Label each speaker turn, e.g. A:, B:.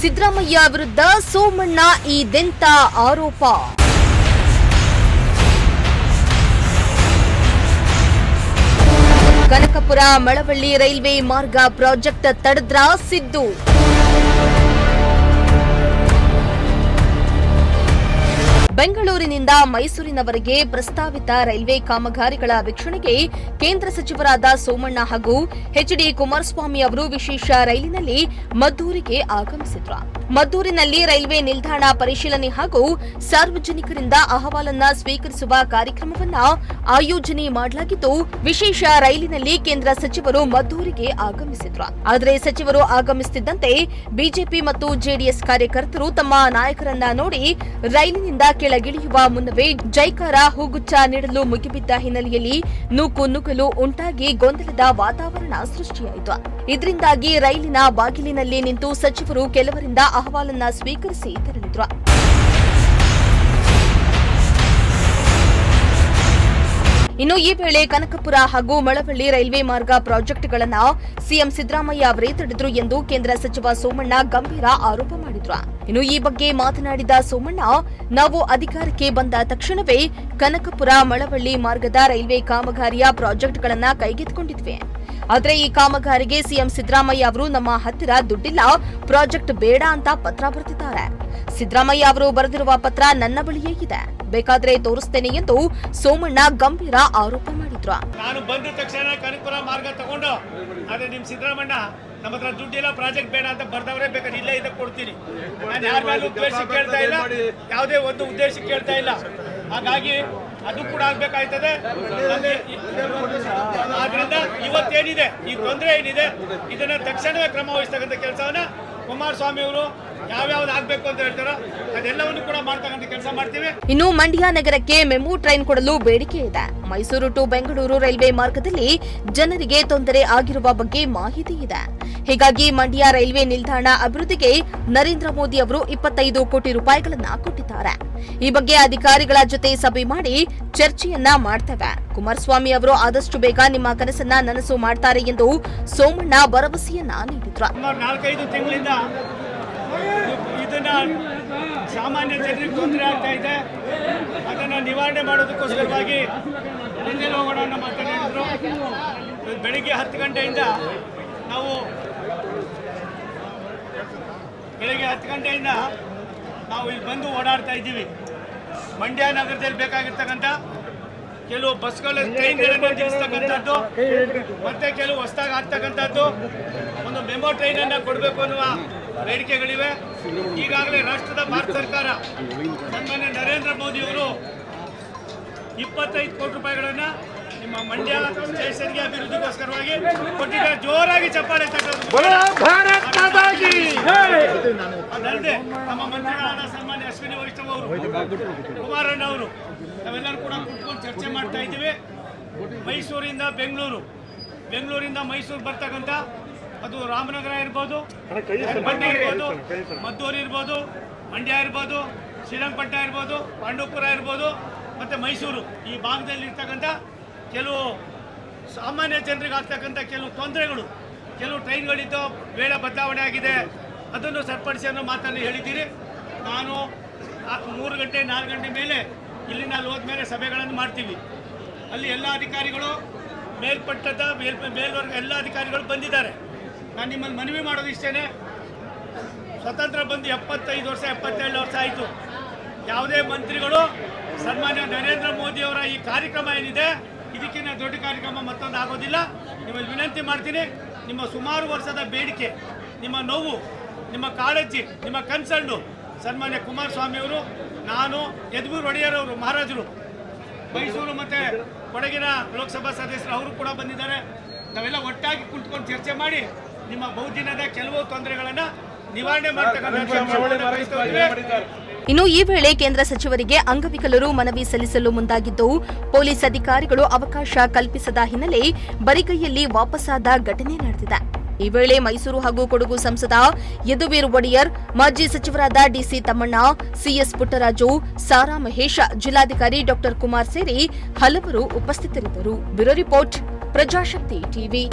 A: ಸಿದ್ದರಾಮಯ್ಯ ವಿರುದ್ಧ ಸೋಮಣ್ಣ ಇದೆಂತ ಆರೋಪ. ಕನಕಪುರ ಮಳವಳ್ಳಿ ರೈಲ್ವೆ ಮಾರ್ಗ ಪ್ರಾಜೆಕ್ಟ್ ತಡೆದ್ರ ಸಿದ್ದು. ಬೆಂಗಳೂರಿನಿಂದ ಮೈಸೂರಿನವರೆಗೆ ಪ್ರಸ್ತಾವಿತ ರೈಲ್ವೆ ಕಾಮಗಾರಿಗಳ ವೀಕ್ಷಣೆಗೆ ಕೇಂದ್ರ ಸಚಿವರಾದ ಸೋಮಣ್ಣ ಹಾಗೂ ಎಚ್ಡಿ ಕುಮಾರಸ್ವಾಮಿ ಅವರು ವಿಶೇಷ ರೈಲಿನಲ್ಲಿ ಮದ್ದೂರಿಗೆ ಆಗಮಿಸಿದ್ರು. ಮದ್ದೂರಿನಲ್ಲಿ ರೈಲ್ವೆ ನಿಲ್ದಾಣ ಪರಿಶೀಲನೆ ಹಾಗೂ ಸಾರ್ವಜನಿಕರಿಂದ ಅಹವಾಲನ್ನ ಸ್ವೀಕರಿಸುವ ಕಾರ್ಯಕ್ರಮವನ್ನ ಆಯೋಜನೆ ಮಾಡಲಾಗಿದ್ದು, ವಿಶೇಷ ರೈಲಿನಲ್ಲಿ ಕೇಂದ್ರ ಸಚಿವರು ಮದ್ದೂರಿಗೆ ಆಗಮಿಸಿದ್ರು. ಆದರೆ ಸಚಿವರು ಆಗಮಿಸುತ್ತಿದ್ದಂತೆ ಬಿಜೆಪಿ ಮತ್ತು ಜೆಡಿಎಸ್ ಕಾರ್ಯಕರ್ತರು ತಮ್ಮ ನಾಯಕರನ್ನ ನೋಡಿ ರೈಲಿನಿಂದ ಕೆಳಗಿಳಿಯುವ ಮುನ್ನವೇ ಜೈಕಾರ ಹೂಗುಚ್ಚ ನೀಡಲು ಮುಗಿಬಿದ್ದ ಹಿನ್ನೆಲೆಯಲ್ಲಿ ನೂಕುನುಗ್ಗಲು ಉಂಟಾಗಿ ಗೊಂದಲದ ವಾತಾವರಣ ಸೃಷ್ಟಿಯಾಯಿತು. ಇದರಿಂದಾಗಿ ರೈಲಿನ ಬಾಗಿಲಿನಲ್ಲಿ ನಿಂತು ಸಚಿವರು ಕೆಲವರಿಂದ ಅಹವಾಲನ್ನ ಸ್ವೀಕರಿಸಿ ತೆರಳಿದ್ರು. ಇನ್ನು ಈ ವೇಳೆ ಕನಕಪುರ ಹಾಗೂ ಮಳವಳ್ಳಿ ರೈಲ್ವೆ ಮಾರ್ಗ ಪ್ರಾಜೆಕ್ಟ್ಗಳನ್ನು ಸಿಎಂ ಸಿದ್ದರಾಮಯ್ಯ ಅವರೇ ತಡೆದ್ರು ಎಂದು ಕೇಂದ್ರ ಸಚಿವ ಸೋಮಣ್ಣ ಗಂಭೀರ ಆರೋಪ ಮಾಡಿದ್ರು. ಇನ್ನು ಈ ಬಗ್ಗೆ ಮಾತನಾಡಿದ ಸೋಮಣ್ಣ, ನಾವು ಅಧಿಕಾರಕ್ಕೆ ಬಂದ ತಕ್ಷಣವೇ ಕನಕಪುರ ಮಳವಳ್ಳಿ ಮಾರ್ಗದ ರೈಲ್ವೆ ಕಾಮಗಾರಿಯ ಪ್ರಾಜೆಕ್ಟ್ಗಳನ್ನು ಕೈಗೆತ್ತಿಕೊಂಡಿದ್ವಿ. ಆದರೆ ಈ ಕಾಮಗಾರಿಗೆ ಸಿಎಂ ಸಿದ್ದರಾಮಯ್ಯ ಅವರು ನಮ್ಮ ಹತ್ತಿರ ದುಡ್ಡಿಲ್ಲ, ಪ್ರಾಜೆಕ್ಟ್ ಬೇಡ ಅಂತ ಪತ್ರ ಬರೆದಿದ್ದಾರೆ. ಸಿದ್ದರಾಮಯ್ಯ ಅವರು ಬರೆದಿರುವ ಪತ್ರ ನನ್ನ ಬಳಿಯೇ ಇದೆ, ಬೇಕಾದ್ರೆ ತೋರಿಸ್ತೇನೆ ಎಂದು ಸೋಮಣ್ಣ ಗಂಭೀರ ಆರೋಪ ಮಾಡಿದ್ರು.
B: ನಾನು ಬಂದ ತಕ್ಷಣ ಕನಕಪುರ ಮಾರ್ಗ ತಗೊಂಡು ಆದ್ರೆ ನಿಮ್ ಸಿದ್ದರಾಮಣ್ಣ ನಮ್ಮ ಹತ್ರ ದುಡ್ಡಿಲ್ಲ, ಪ್ರಾಜೆಕ್ಟ್ ಬೇಡ ಅಂತ ಬರ್ದವ್ರೆ, ಬೇಕಾದ್ರೆ ಇಲ್ಲೇ ಇದಕ್ಕೆ ಕೊಡ್ತೀನಿ. ನಾನು ಯಾರ ಮೇಲೆ ಉದ್ದೇಶ ಕೇಳ್ತಾ ಇಲ್ಲ, ಯಾವುದೇ ಒಂದು ಉದ್ದೇಶ ಕೇಳ್ತಾ ಇಲ್ಲ. ಹಾಗಾಗಿ ಅದು ಕೂಡ ಆಗ್ಬೇಕಾಯ್ತದೆ. ಆದ್ರಿಂದ ಇವತ್ತೇನಿದೆ ಈ ತೊಂದರೆ ಏನಿದೆ ಇದನ್ನ ತಕ್ಷಣವೇ ಕ್ರಮ ವಹಿಸ್ತಕ್ಕಂಥ ಕೆಲಸವನ್ನ ಕುಮಾರಸ್ವಾಮಿ ಅವರು ಯಾವ್ಯಾವ್ದು ಆಗ್ಬೇಕು ಅಂತ ಹೇಳ್ತಾರೋ ಅದೆಲ್ಲವನ್ನು ಕೂಡ ಮಾಡ್ತಕ್ಕಂಥ ಕೆಲಸ ಮಾಡ್ತೀವಿ.
A: ಇನ್ನು ಮಂಡ್ಯ ನಗರಕ್ಕೆ ಮೆಮು ಟ್ರೈನ್ ಕೊಡಲು ಬೇಡಿಕೆ ಇದೆ. ಮೈಸೂರು ಟು ಬೆಂಗಳೂರು ರೈಲ್ವೆ ಮಾರ್ಗದಲ್ಲಿ ಜನರಿಗೆ ತೊಂದರೆ ಆಗಿರುವ ಬಗ್ಗೆ ಮಾಹಿತಿ ಇದೆ. ಹೀಗಾಗಿ ಮಂಡ್ಯ ರೈಲ್ವೆ ನಿಲ್ದಾಣ ಅಭಿವೃದ್ಧಿಗೆ ನರೇಂದ್ರ ಮೋದಿ ಅವರು 25 ಕೋಟಿ ರೂಪಾಯಿಗಳನ್ನ ಕೊಟ್ಟಿದ್ದಾರೆ. ಈ ಬಗ್ಗೆ ಅಧಿಕಾರಿಗಳ ಜೊತೆ ಸಭೆ ಮಾಡಿ ಚರ್ಚೆಯನ್ನ ಮಾಡ್ತೇವೆ. ಕುಮಾರಸ್ವಾಮಿ ಅವರು ಆದಷ್ಟು ಬೇಗ ನಿಮ್ಮ ಕನಸನ್ನ ನನಸು ಮಾಡ್ತಾರೆ ಎಂದು ಸೋಮಣ್ಣ ಭರವಸೆಯನ್ನ ನೀಡಿದ್ರು.
B: 4-5 ತಿಂಗಳಿಂದ ಇದನ್ನ ಸಾಮಾನ್ಯ ಜನರಿಗೆ ತೊಂದರೆ ಆಗ್ತಾ ಇದೆ, ಅದನ್ನ ನಿವಾರಣೆ ಮಾಡೋದಕ್ಕೋಸ್ಕರವಾಗಿ ನಿನ್ನೆ ಹೋಗೋಣ ಅಂತ ಮಾತನಾಡಿದ್ರು. ಬೆಳಿಗ್ಗೆ 10 ಗಂಟೆಯಿಂದ ನಾವು ಇಲ್ಲಿ ಬಂದು ಓಡಾಡ್ತಾ ಇದ್ದೀವಿ. ಮಂಡ್ಯ ನಗರದಲ್ಲಿ ಬೇಕಾಗಿರ್ತಕ್ಕಂಥ ಕೆಲವು ಬಸ್ಗಳ ಟ್ರೈನ್ಗಳನ್ನು ನಿಲ್ಲಿಸ್ತಕ್ಕಂಥದ್ದು ಮತ್ತೆ ಕೆಲವು ಹೊಸದಾಗಿ ಆಗ್ತಕ್ಕಂಥದ್ದು ಒಂದು ಮೆಮೊ ಟ್ರೈನ್ ಅನ್ನ ಕೊಡಬೇಕು ಅನ್ನುವ ಬೇಡಿಕೆಗಳಿವೆ. ಈಗಾಗಲೇ ರಾಷ್ಟ್ರದ ಭಾರತ ಸರ್ಕಾರ ಸನ್ಮಾನ್ಯ ನರೇಂದ್ರ ಮೋದಿ ಅವರು 25 ಕೋಟಿ ರೂಪಾಯಿಗಳನ್ನ ನಿಮ್ಮ ಮಂಡ್ಯ ಸ್ಟೇಷನ್ಗೆ ಅಭಿವೃದ್ಧಿಗೋಸ್ಕರವಾಗಿ ಕೊಟ್ಟಿದ್ದಾರೆ. ಜೋರಾಗಿ ಚಪ್ಪಾಳೆ ಅದಲ್ಲದೆ ನಮ್ಮ ಮಂತ್ರಿಗಳಾದ ಸನ್ಮಾನ್ಯ ಅಶ್ವಿನಿ ವೈಷ್ಣವ್ ಅವರು, ಕುಮಾರಣ್ಣ ಅವರು, ನಾವೆಲ್ಲರೂ ಕೂಡ ಕೂತ್ಕೊಂಡು ಚರ್ಚೆ ಮಾಡ್ತಾ ಇದ್ದೀವಿ. ಮೈಸೂರಿಂದ ಬೆಂಗಳೂರಿಂದ ಮೈಸೂರು ಬರ್ತಕ್ಕಂಥ ಅದು ರಾಮನಗರ ಇರ್ಬೋದು, ಬಂಡಿ ಇರ್ಬೋದು, ಮದ್ದೂರು ಇರ್ಬೋದು, ಮಂಡ್ಯ ಇರ್ಬೋದು, ಶ್ರೀರಂಗಪಟ್ಟಣ ಇರ್ಬೋದು, ಪಾಂಡವಪುರ ಇರ್ಬೋದು, ಮತ್ತು ಮೈಸೂರು ಈ ಭಾಗದಲ್ಲಿ ಇರ್ತಕ್ಕಂಥ ಕೆಲವು ಸಾಮಾನ್ಯ ಜನರಿಗೆ ಆಗ್ತಕ್ಕಂಥ ಕೆಲವು ತೊಂದರೆಗಳು, ಕೆಲವು ಟ್ರೈನ್ಗಳಿದ್ದು ವೇಳೆ ಬದಲಾವಣೆ ಆಗಿದೆ, ಅದನ್ನು ಸರಿಪಡಿಸಿ ಅನ್ನೋ ಮಾತನ್ನು ಹೇಳಿದ್ದೀರಿ. ನಾನು 3 ಗಂಟೆ 4 ಗಂಟೆ ಮೇಲೆ ಇಲ್ಲಿಂದ ಅಲ್ಲಿ ಹೋದ್ಮೇಲೆ ಸಭೆಗಳನ್ನು ಮಾಡ್ತೀವಿ. ಅಲ್ಲಿ ಎಲ್ಲ ಅಧಿಕಾರಿಗಳು ಮೇಲ್ಪಟ್ಟದ ಮೇಲ್ವರ್ಗ ಎಲ್ಲ ಅಧಿಕಾರಿಗಳು ಬಂದಿದ್ದಾರೆ. ನಾನು ನಿಮ್ಮಲ್ಲಿ ಮನವಿ ಮಾಡೋದು ಇಷ್ಟೇ, ಸ್ವತಂತ್ರ ಬಂದು 75 ವರ್ಷ 77 ವರ್ಷ ಆಯಿತು. ಯಾವುದೇ ಮಂತ್ರಿಗಳು ಸನ್ಮಾನ್ಯ ನರೇಂದ್ರ ಮೋದಿಯವರ ಈ ಕಾರ್ಯಕ್ರಮ ಏನಿದೆ ಇದಕ್ಕಿಂತ ದೊಡ್ಡ ಕಾರ್ಯಕ್ರಮ ಮತ್ತೊಂದು ಆಗೋದಿಲ್ಲ. ನಿಮ್ಮಲ್ಲಿ ವಿನಂತಿ ಮಾಡ್ತೀನಿ, ನಿಮ್ಮ ಸುಮಾರು ವರ್ಷದ ಬೇಡಿಕೆ, ನಿಮ್ಮ ನೋವು, ನಿಮ್ಮ ಕಾಳಜಿ, ನಿಮ್ಮ ಕನ್ಸರ್ನು ಸನ್ಮಾನ್ಯ ಕುಮಾರಸ್ವಾಮಿಯವರು, ನಾನು ಯದುವೀರ್ ಒಡೆಯರವರು ಮಹಾರಾಜರು, ಮೈಸೂರು ಮತ್ತು ಕೊಡಗಿನ ಲೋಕಸಭಾ ಸದಸ್ಯರು ಅವರು ಕೂಡ ಬಂದಿದ್ದಾರೆ. ನಾವೆಲ್ಲ ಒಟ್ಟಾಗಿ ಕುಳಿತುಕೊಂಡು ಚರ್ಚೆ ಮಾಡಿ ನಿಮ್ಮ ಬಹುದಿನದ ಕೆಲವು ತೊಂದರೆಗಳನ್ನು ನಿವಾರಣೆ ಮಾಡ್ತಕ್ಕಂಥ.
A: ಇನ್ನು ಈ ವೇಳೆ ಕೇಂದ್ರ ಸಚಿವರಿಗೆ ಅಂಗವಿಕಲರು ಮನವಿ ಸಲ್ಲಿಸಲು ಮುಂದಾಗಿದ್ದು, ಪೊಲೀಸ್ ಅಧಿಕಾರಿಗಳು ಅವಕಾಶ ಕಲ್ಪಿಸದ ಹಿನ್ನೆಲೆ ಬರಿಗೈಯಲ್ಲಿ ವಾಪಸ್ಸಾದ ಘಟನೆ ನಡೆದಿದೆ. ಈ ವೇಳೆ ಮೈಸೂರು ಹಾಗೂ ಕೊಡಗು ಸಂಸದ ಯದುವೀರ್ ಒಡೆಯರ್, ಮಾಜಿ ಸಚಿವರಾದ ಡಿಸಿ ತಮ್ಮಣ್ಣ, ಸಿಎಸ್ ಪುಟ್ಟರಾಜು, ಸಾರಾ ಮಹೇಶ್, ಜಿಲ್ಲಾಧಿಕಾರಿ ಡಾ ಕುಮಾರ್ ಸೇರಿ ಹಲವರು ಉಪಸ್ಥಿತರಿದ್ದರು. Bureau report, Prajashakti TV.